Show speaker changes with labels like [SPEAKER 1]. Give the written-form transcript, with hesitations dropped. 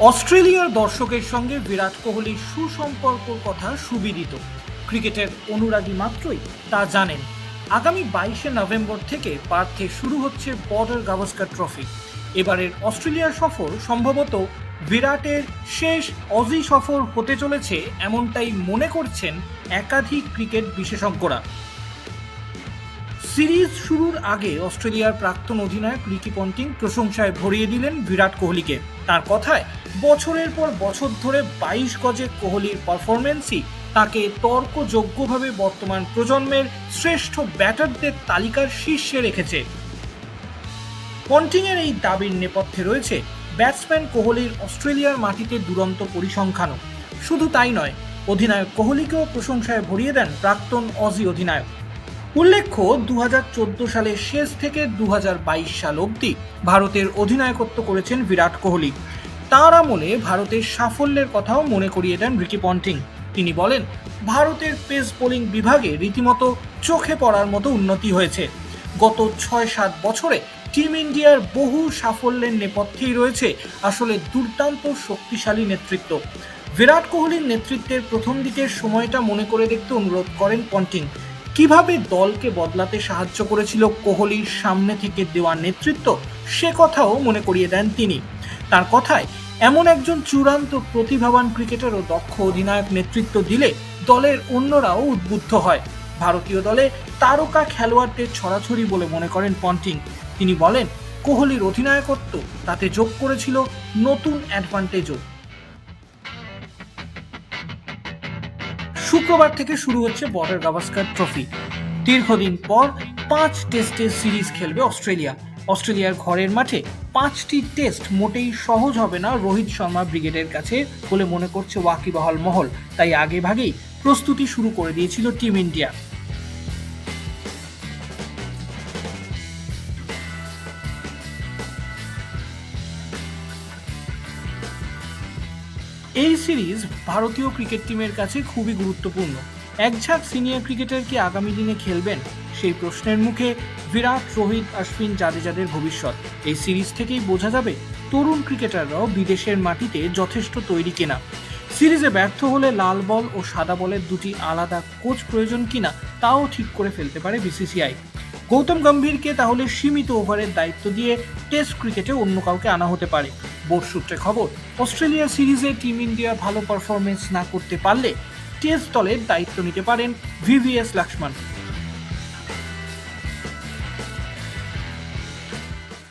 [SPEAKER 1] অস্ট্রেলিয়ার দর্শকের সঙ্গে বিরাট কোহলির সুসম্পর্কর কথা সুবিদিত। ক্রিকেটের অনুরাগী মাত্রই তা জানেন। আগামী 22শে নভেম্বর থেকে পার্থে শুরু হচ্ছে বর্ডার গাভাস্কার ট্রফি। এবারের অস্ট্রেলিয়া সফর সম্ভবত বিরাটের শেষ অজি সফর হতে চলেছে, এমনটাই মনে করছেন একাধিক ক্রিকেট বিশেষজ্ঞরা। সিরিজ শুরুর আগে অস্ট্রেলিয়ার প্রাক্তন অধিনায়ক রিকি পন্টিং প্রশংসায় ভরিয়ে দিলেন বিরাট কোহলিকে। তার কথায়, বছরের পর বছর ধরে 22 গজে কোহলির পারফরমেন্সই তাকে তর্কযোগ্যভাবে বর্তমান প্রজন্মের শ্রেষ্ঠ ব্যাটারদের তালিকার শীর্ষে রেখেছে। পন্টিংয়ের এই দাবির নেপথ্যে রয়েছে ব্যাটসম্যান কোহলির অস্ট্রেলিয়ার মাটিতে দুরন্ত পরিসংখ্যানও। শুধু তাই নয়, অধিনায়ক কোহলিকেও প্রশংসায় ভরিয়ে দেন প্রাক্তন অজি অধিনায়ক। উল্লেখ্য, 2014 সালের শেষ থেকে 2022 সাল অবধি ভারতের অধিনায়কত্ব করেছেন বিরাট কোহলি। তাঁর আমলে ভারতের সাফল্যের কথাও মনে করিয়ে দেন রিকি পন্টিং। তিনি বলেন, ভারতের পেস বোলিং বিভাগে রীতিমতো চোখে পড়ার মতো উন্নতি হয়েছে। গত 6-7 বছরে টিম ইন্ডিয়ার বহু সাফল্যের নেপথ্যেই রয়েছে আসলে দুর্দান্ত শক্তিশালী নেতৃত্ব। বিরাট কোহলির নেতৃত্বের প্রথম দিকের সময়টা মনে করে দেখতে অনুরোধ করেন পন্টিং। কিভাবে দলকে বদলাতে সাহায্য করেছিল কোহলির সামনে থেকে দেওয়া নেতৃত্ব, সে কথাও মনে করিয়ে দেন তিনি। তার কথায়, এমন একজন চূড়ান্ত প্রতিভাবান ক্রিকেটার ও দক্ষ অধিনায়ক নেতৃত্ব দিলে দলের অন্যরাও উদ্বুদ্ধ হয়। ভারতীয় দলে তারকা খেলোয়াড়দের ছড়াছড়ি বলে মনে করেন পন্টিং। তিনি বলেন, কোহলির অধিনায়কত্ব তাতে যোগ করেছিল নতুন অ্যাডভান্টেজও। শুক্রবার থেকে শুরু হচ্ছে বর্ডার গাভাস্কার ট্রফি। দীর্ঘদিন পর 5 টেস্টের সিরিজ খেলবে অস্ট্রেলিয়া। অস্ট্রেলিয়ার ঘরের মাঠে 5টি টেস্ট মোটেই সহজ হবে না রোহিত শর্মা ব্রিগেডের কাছে বলে মনে করছে ওয়াকিবহাল মহল। তাই আগেভাগেই প্রস্তুতি শুরু করে দিয়েছিল টিম ইন্ডিয়া। এই সিরিজ ভারতীয় ক্রিকেট টিমের কাছে খুবই গুরুত্বপূর্ণ। একঝাঁক সিনিয়র ক্রিকেটার কি আগামী দিনে খেলবেন, সেই প্রশ্নের মুখে বিরাট, রোহিত, অশ্বিন, জাদেজাদের ভবিষ্যৎ। এই সিরিজ থেকেই বোঝা যাবে তরুণ ক্রিকেটাররাও বিদেশের মাটিতে যথেষ্ট তৈরি কিনা। সিরিজে ব্যর্থ হলে লাল বল ও সাদা বলের দুটি আলাদা কোচ প্রয়োজন কিনা তাও ঠিক করে ফেলতে পারে বিসিসিআই। গৌতম গম্ভীরকে তাহলে সীমিত ওভারের দায়িত্ব দিয়ে টেস্ট ক্রিকেটে অন্য কাউকে আনা হতে পারে। বোর্ড সূত্রে খবর, অস্ট্রেলিয়া সিরিজে টিম ইন্ডিয়া ভালো পারফরমেন্স না করতে পারলে টেস্ট দলের দায়িত্ব নিতে পারেন ভিভিএস লক্ষ্মণ।